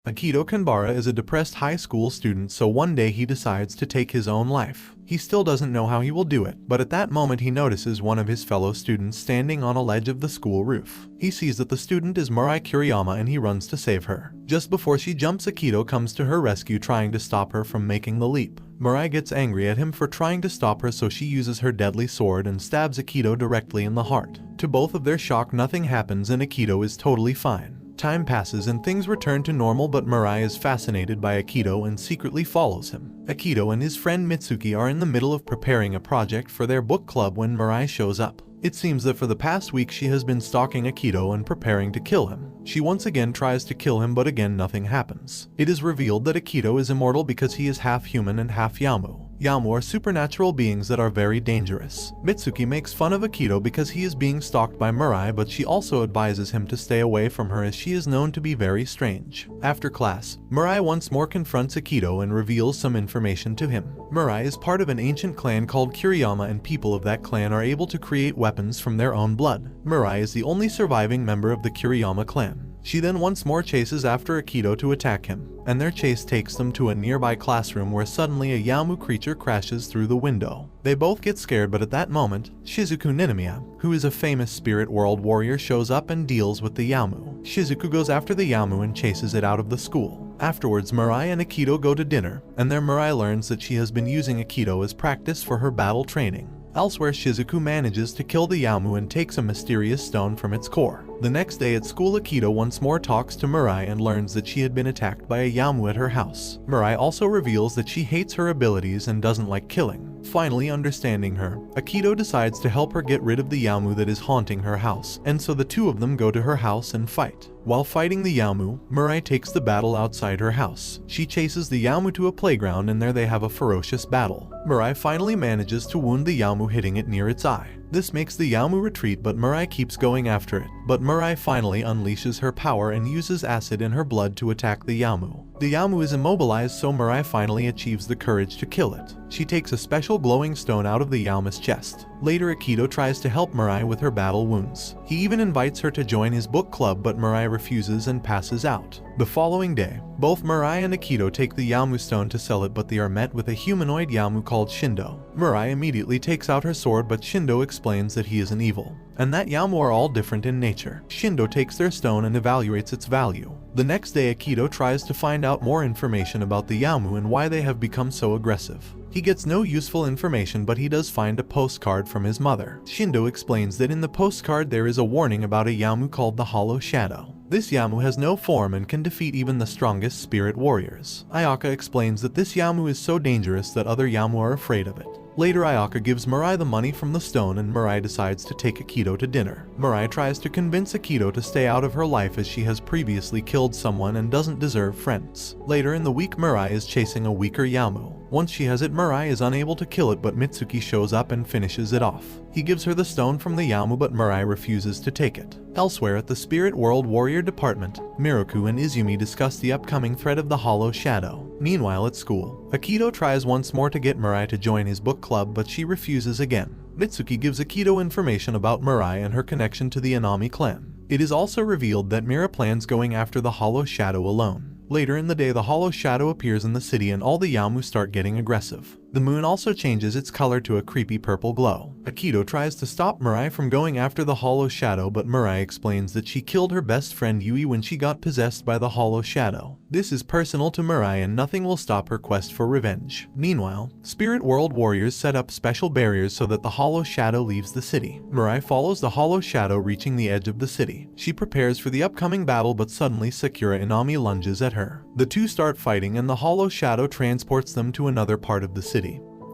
Akito Kanbara is a depressed high school student, so one day he decides to take his own life. He still doesn't know how he will do it, but at that moment he notices one of his fellow students standing on a ledge of the school roof. He sees that the student is Mirai Kuriyama and he runs to save her. Just before she jumps, Akito comes to her rescue, trying to stop her from making the leap. Mirai gets angry at him for trying to stop her, so she uses her deadly sword and stabs Akito directly in the heart. To both of their shock, nothing happens and Akito is totally fine. Time passes and things return to normal, but Mirai is fascinated by Akito and secretly follows him. Akito and his friend Mitsuki are in the middle of preparing a project for their book club when Mirai shows up. It seems that for the past week she has been stalking Akito and preparing to kill him. She once again tries to kill him, but again nothing happens. It is revealed that Akito is immortal because he is half human and half Yamu. Yamu are supernatural beings that are very dangerous. Mitsuki makes fun of Akito because he is being stalked by Mirai, but she also advises him to stay away from her as she is known to be very strange. After class, Mirai once more confronts Akito and reveals some information to him. Mirai is part of an ancient clan called Kuriyama, and people of that clan are able to create weapons from their own blood. Mirai is the only surviving member of the Kuriyama clan. She then once more chases after Akito to attack him, and their chase takes them to a nearby classroom where suddenly a Yamu creature crashes through the window. They both get scared, but at that moment, Shizuku Ninomiya, who is a famous spirit world warrior, shows up and deals with the Yamu. Shizuku goes after the Yamu and chases it out of the school. Afterwards, Mirai and Akito go to dinner, and there Mirai learns that she has been using Akito as practice for her battle training. Elsewhere, Shizuku manages to kill the Yamu and takes a mysterious stone from its core. The next day at school, Akito once more talks to Mirai and learns that she had been attacked by a Yamu at her house. Mirai also reveals that she hates her abilities and doesn't like killing. Finally understanding her, Akito decides to help her get rid of the Yamu that is haunting her house, and so the two of them go to her house and fight. While fighting the Yamu, Mirai takes the battle outside her house. She chases the Yamu to a playground, and there they have a ferocious battle. Mirai finally manages to wound the Yamu, hitting it near its eye. This makes the Yamu retreat, but Mirai keeps going after it. But Mirai finally unleashes her power and uses acid in her blood to attack the Yamu. The Yamu is immobilized, so Mirai finally achieves the courage to kill it. She takes a special glowing stone out of the Yamu's chest. Later, Akito tries to help Mirai with her battle wounds. He even invites her to join his book club, but Mirai refuses and passes out. The following day, both Mirai and Akito take the Yamu stone to sell it, but they are met with a humanoid Yamu called Shindo. Mirai immediately takes out her sword, but Shindo explains that he is an evil, and that Yamu are all different in nature. Shindo takes their stone and evaluates its value. The next day, Akito tries to find out more information about the Yamu and why they have become so aggressive. He gets no useful information, but he does find a postcard from his mother. Shindo explains that in the postcard there is a warning about a Yamu called the Hollow Shadow. This Yamu has no form and can defeat even the strongest spirit warriors. Ayaka explains that this Yamu is so dangerous that other Yamu are afraid of it. Later, Ayaka gives Mirai the money from the stone, and Mirai decides to take Akito to dinner. Mirai tries to convince Akito to stay out of her life as she has previously killed someone and doesn't deserve friends. Later in the week, Mirai is chasing a weaker Yamu. Once she has it, Mirai is unable to kill it, but Mitsuki shows up and finishes it off. He gives her the stone from the Yamu, but Mirai refuses to take it. Elsewhere at the Spirit World Warrior Department, Miroku and Izumi discuss the upcoming threat of the Hollow Shadow. Meanwhile at school, Akito tries once more to get Mirai to join his book club, but she refuses again. Mitsuki gives Akito information about Mirai and her connection to the Inami clan. It is also revealed that Mira plans going after the Hollow Shadow alone. Later in the day, the Hollow Shadow appears in the city and all the Yamu start getting aggressive. The moon also changes its color to a creepy purple glow. Akito tries to stop Mirai from going after the Hollow Shadow, but Mirai explains that she killed her best friend Yui when she got possessed by the Hollow Shadow. This is personal to Mirai and nothing will stop her quest for revenge. Meanwhile, Spirit World Warriors set up special barriers so that the Hollow Shadow leaves the city. Mirai follows the Hollow Shadow, reaching the edge of the city. She prepares for the upcoming battle, but suddenly Sakura Inami lunges at her. The two start fighting and the Hollow Shadow transports them to another part of the city.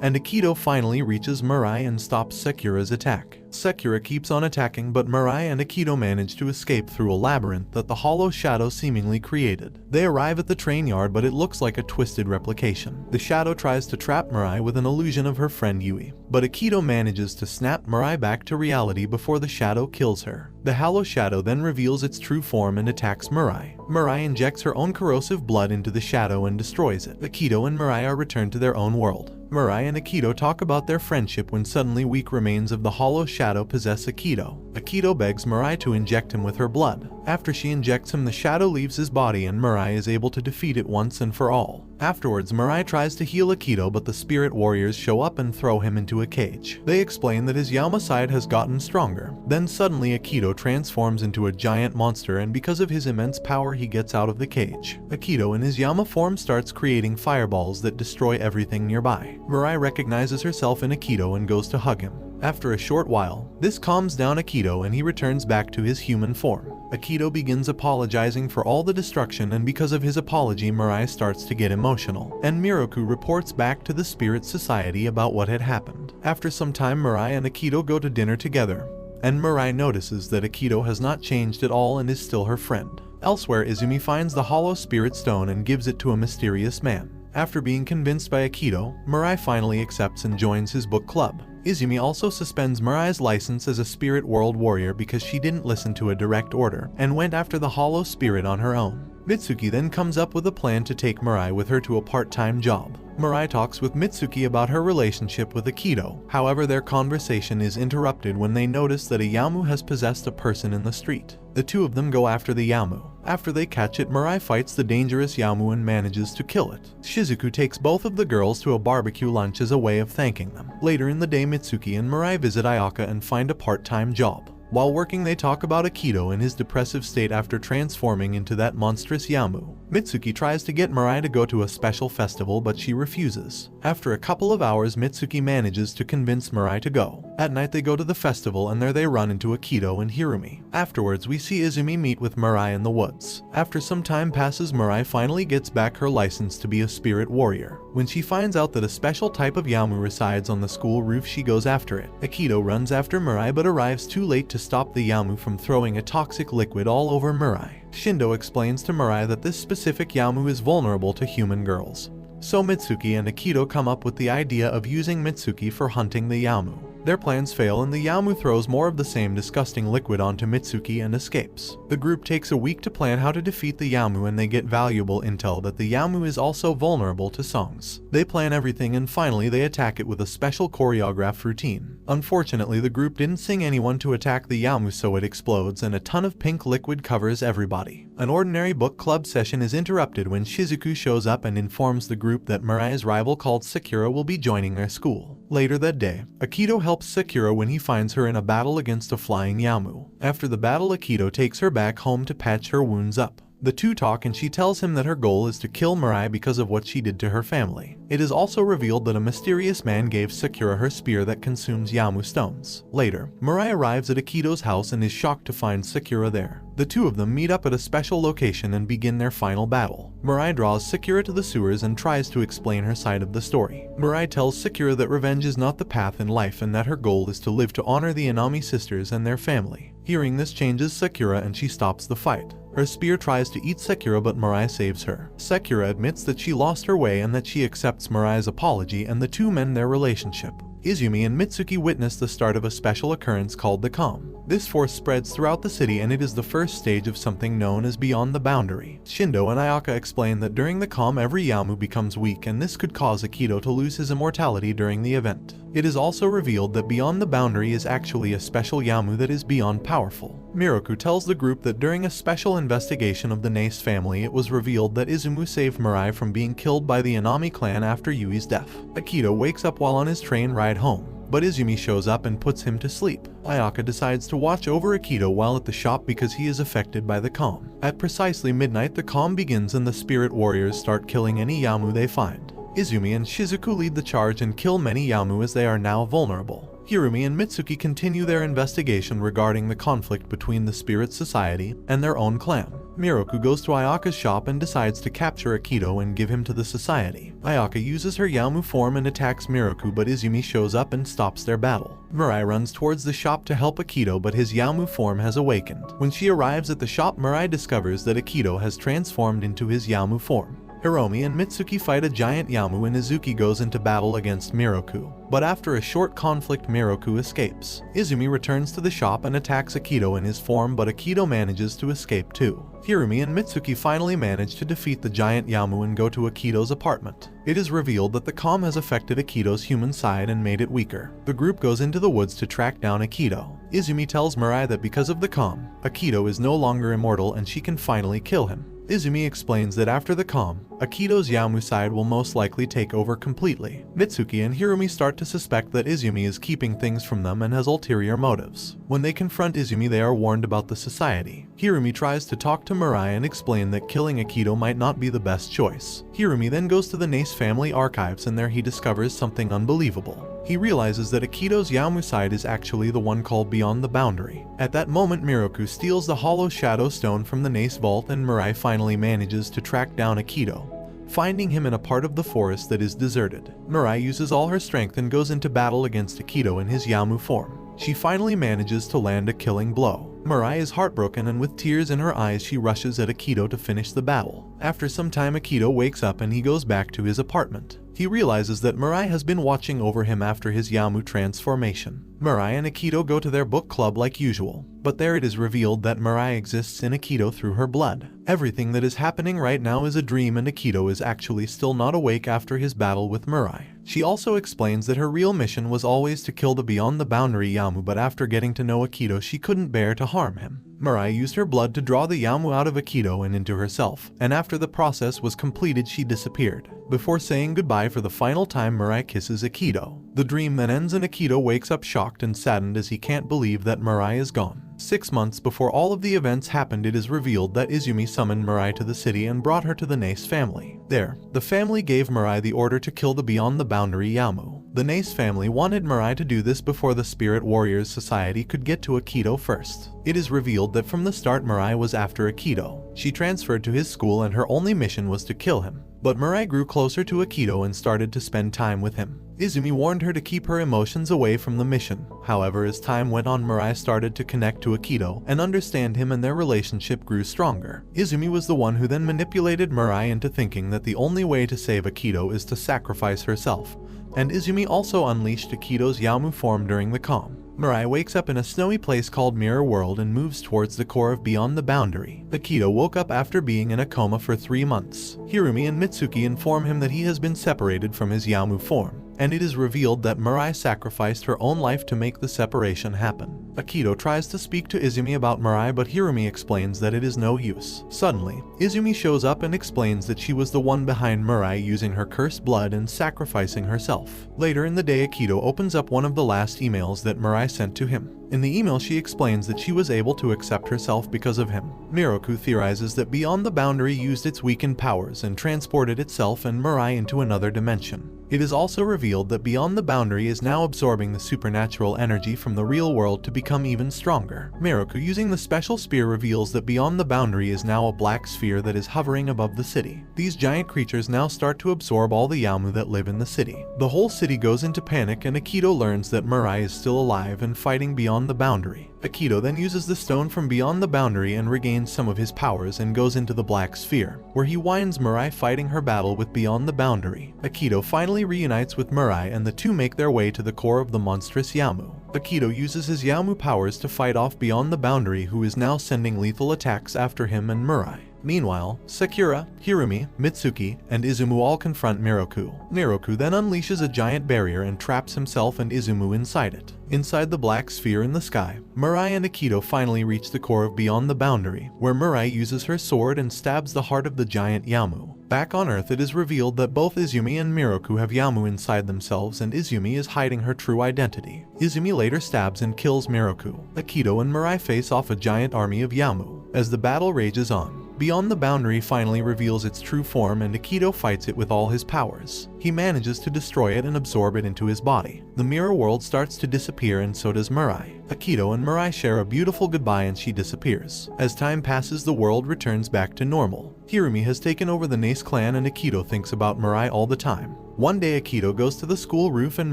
And Akito finally reaches Mirai and stops Sakura's attack. Sakura keeps on attacking, but Mirai and Akito manage to escape through a labyrinth that the Hollow Shadow seemingly created. They arrive at the train yard, but it looks like a twisted replication. The Shadow tries to trap Mirai with an illusion of her friend Yui, but Akito manages to snap Mirai back to reality before the Shadow kills her. The Hollow Shadow then reveals its true form and attacks Mirai. Mirai injects her own corrosive blood into the Shadow and destroys it. Akito and Mirai are returned to their own world. Mirai and Akito talk about their friendship when suddenly weak remains of the Hollow Shadow possess Akito. Akito begs Mirai to inject him with her blood. After she injects him, the shadow leaves his body and Mirai is able to defeat it once and for all. Afterwards, Mirai tries to heal Akito, but the spirit warriors show up and throw him into a cage. They explain that his Yama side has gotten stronger. Then suddenly Akito transforms into a giant monster, and because of his immense power he gets out of the cage. Akito in his Yama form starts creating fireballs that destroy everything nearby. Mirai recognizes herself in Akito and goes to hug him. After a short while, this calms down Akito and he returns back to his human form. Akito begins apologizing for all the destruction, and because of his apology Mirai starts to get emotional, and Miroku reports back to the Spirit Society about what had happened. After some time Mirai and Akito go to dinner together, and Mirai notices that Akito has not changed at all and is still her friend. Elsewhere, Izumi finds the hollow spirit stone and gives it to a mysterious man. After being convinced by Akito, Mirai finally accepts and joins his book club. Izumi also suspends Mirai's license as a spirit world warrior because she didn't listen to a direct order and went after the hollow spirit on her own. Mitsuki then comes up with a plan to take Mirai with her to a part-time job. Mirai talks with Mitsuki about her relationship with Akito. However, their conversation is interrupted when they notice that a Yamu has possessed a person in the street. The two of them go after the Yamu. After they catch it, Mirai fights the dangerous Yamu and manages to kill it. Shizuku takes both of the girls to a barbecue lunch as a way of thanking them. Later in the day, Mitsuki and Mirai visit Ayaka and find a part-time job. While working, they talk about Akito and his depressive state after transforming into that monstrous Yamu. Mitsuki tries to get Mirai to go to a special festival, but she refuses. After a couple of hours, Mitsuki manages to convince Mirai to go. At night, they go to the festival and there they run into Akito and Hirumi. Afterwards, we see Izumi meet with Mirai in the woods. After some time passes, Mirai finally gets back her license to be a spirit warrior. When she finds out that a special type of Yamu resides on the school roof, she goes after it. Akito runs after Mirai but arrives too late to stop the Yamu from throwing a toxic liquid all over Mirai. Shindo explains to Mirai that this specific Yamu is vulnerable to human girls. So Mitsuki and Akito come up with the idea of using Mitsuki for hunting the Yamu. Their plans fail and the Yamu throws more of the same disgusting liquid onto Mitsuki and escapes. The group takes a week to plan how to defeat the Yamu, and they get valuable intel that the Yamu is also vulnerable to songs. They plan everything and finally they attack it with a special choreographed routine. Unfortunately, the group didn't sing anyone to attack the Yamu, so it explodes and a ton of pink liquid covers everybody. An ordinary book club session is interrupted when Shizuku shows up and informs the group that Mirai's rival called Sakura will be joining their school. Later that day, Akito helps Sakura when he finds her in a battle against a flying Yamu. After the battle, Akito takes her back home to patch her wounds up. The two talk and she tells him that her goal is to kill Mirai because of what she did to her family. It is also revealed that a mysterious man gave Sakura her spear that consumes Yamu stones. Later, Mirai arrives at Akito's house and is shocked to find Sakura there. The two of them meet up at a special location and begin their final battle. Mirai draws Sakura to the sewers and tries to explain her side of the story. Mirai tells Sakura that revenge is not the path in life and that her goal is to live to honor the Inami sisters and their family. Hearing this changes Sakura and she stops the fight. Her spear tries to eat Sakura but Mirai saves her. Sakura admits that she lost her way and that she accepts Mirai's apology, and the two mend their relationship. Izumi and Mitsuki witness the start of a special occurrence called the Calm. This force spreads throughout the city and it is the first stage of something known as Beyond the Boundary. Shindo and Ayaka explain that during the Calm every Yamu becomes weak and this could cause Akito to lose his immortality during the event. It is also revealed that Beyond the Boundary is actually a special Yamu that is beyond powerful. Miroku tells the group that during a special investigation of the Nace family it was revealed that Izumu saved Mirai from being killed by the Inami clan after Yui's death. Akito wakes up while on his train ride home, but Izumi shows up and puts him to sleep. Ayaka decides to watch over Akito while at the shop because he is affected by the Calm. At precisely midnight the Calm begins and the spirit warriors start killing any Yamu they find. Izumi and Shizuku lead the charge and kill many Yamu as they are now vulnerable. Hirumi and Mitsuki continue their investigation regarding the conflict between the Spirit Society and their own clan. Miroku goes to Ayaka's shop and decides to capture Akito and give him to the society. Ayaka uses her Yamu form and attacks Miroku, but Izumi shows up and stops their battle. Mirai runs towards the shop to help Akito, but his Yamu form has awakened. When she arrives at the shop, Mirai discovers that Akito has transformed into his Yamu form. Hiromi and Mitsuki fight a giant Yamu and Izuki goes into battle against Miroku. But after a short conflict, Miroku escapes. Izumi returns to the shop and attacks Akito in his form, but Akito manages to escape too. Hirumi and Mitsuki finally manage to defeat the giant Yamu and go to Akito's apartment. It is revealed that the calm has affected Akito's human side and made it weaker. The group goes into the woods to track down Akito. Izumi tells Mirai that because of the calm, Akito is no longer immortal and she can finally kill him. Izumi explains that after the calm, Akito's Yamu side will most likely take over completely. Mitsuki and Hirumi start to suspect that Izumi is keeping things from them and has ulterior motives. When they confront Izumi, they are warned about the society. Hirumi tries to talk to Mirai and explain that killing Akito might not be the best choice. Hirumi then goes to the Nace family archives and there he discovers something unbelievable. He realizes that Akito's Yamu side is actually the one called Beyond the Boundary. At that moment, Miroku steals the hollow shadow stone from the Nace vault and Mirai finally manages to track down Akito, finding him in a part of the forest that is deserted. Mirai uses all her strength and goes into battle against Akito in his Yamu form. She finally manages to land a killing blow. Mirai is heartbroken and with tears in her eyes she rushes at Akito to finish the battle. After some time, Akito wakes up and he goes back to his apartment. He realizes that Mirai has been watching over him after his Yamu transformation. Mirai and Akito go to their book club like usual, but there it is revealed that Mirai exists in Akito through her blood. Everything that is happening right now is a dream and Akito is actually still not awake after his battle with Mirai. She also explains that her real mission was always to kill the Beyond the Boundary Yamu, but after getting to know Akito she couldn't bear to harm him. Mirai used her blood to draw the Yamu out of Akito and into herself, and after the process was completed she disappeared. Before saying goodbye for the final time, Mirai kisses Akito. The dream then ends and Akito wakes up shocked and saddened as he can't believe that Mirai is gone. 6 months before all of the events happened, it is revealed that Izumi summoned Mirai to the city and brought her to the Nace family. There, the family gave Mirai the order to kill the Beyond the Boundary Yamu. The Nace family wanted Mirai to do this before the Spirit Warriors Society could get to Akito first. It is revealed that from the start Mirai was after Akito. She transferred to his school and her only mission was to kill him. But Mirai grew closer to Akito and started to spend time with him. Izumi warned her to keep her emotions away from the mission. However, as time went on, Mirai started to connect to Akito and understand him and their relationship grew stronger. Izumi was the one who then manipulated Mirai into thinking that the only way to save Akito is to sacrifice herself. And Izumi also unleashed Akito's Yamu form during the calm. Mirai wakes up in a snowy place called Mirror World and moves towards the core of Beyond the Boundary. Akito woke up after being in a coma for 3 months. Hirumi and Mitsuki inform him that he has been separated from his Yamu form, and it is revealed that Mirai sacrificed her own life to make the separation happen. Akito tries to speak to Izumi about Mirai, but Hirumi explains that it is no use. Suddenly, Izumi shows up and explains that she was the one behind Mirai using her cursed blood and sacrificing herself. Later in the day, Akito opens up one of the last emails that Mirai sent to him. In the email, she explains that she was able to accept herself because of him. Miroku theorizes that Beyond the Boundary used its weakened powers and transported itself and Mirai into another dimension. It is also revealed that Beyond the Boundary is now absorbing the supernatural energy from the real world to become even stronger. Miroku, using the special spear, reveals that Beyond the Boundary is now a black sphere that is hovering above the city. These giant creatures now start to absorb all the Yamu that live in the city. The whole city goes into panic and Akito learns that Mirai is still alive and fighting Beyond the Boundary. Akito then uses the stone from Beyond the Boundary and regains some of his powers and goes into the black sphere, where he winds Mirai fighting her battle with Beyond the Boundary. Akito finally reunites with Mirai and the two make their way to the core of the monstrous Yamu. Akito uses his Yamu powers to fight off Beyond the Boundary, who is now sending lethal attacks after him and Mirai. Meanwhile, Sakura, Hirumi, Mitsuki, and Izumu all confront Miroku. Miroku then unleashes a giant barrier and traps himself and Izumu inside it. Inside the black sphere in the sky, Mirai and Akito finally reach the core of Beyond the Boundary, where Mirai uses her sword and stabs the heart of the giant Yamu. Back on Earth, it is revealed that both Izumi and Miroku have Yamu inside themselves and Izumi is hiding her true identity. Izumi later stabs and kills Miroku. Akito and Mirai face off a giant army of Yamu. As the battle rages on, Beyond the Boundary finally reveals its true form and Akito fights it with all his powers. He manages to destroy it and absorb it into his body. The mirror world starts to disappear and so does Mirai. Akito and Mirai share a beautiful goodbye and she disappears. As time passes, the world returns back to normal. Hirumi has taken over the Nace clan and Akito thinks about Mirai all the time. One day Akito goes to the school roof and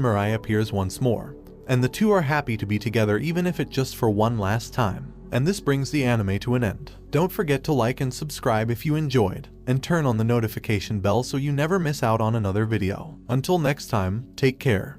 Mirai appears once more, and the two are happy to be together even if it just for one last time. And this brings the anime to an end. Don't forget to like and subscribe if you enjoyed, and turn on the notification bell so you never miss out on another video. Until next time, take care.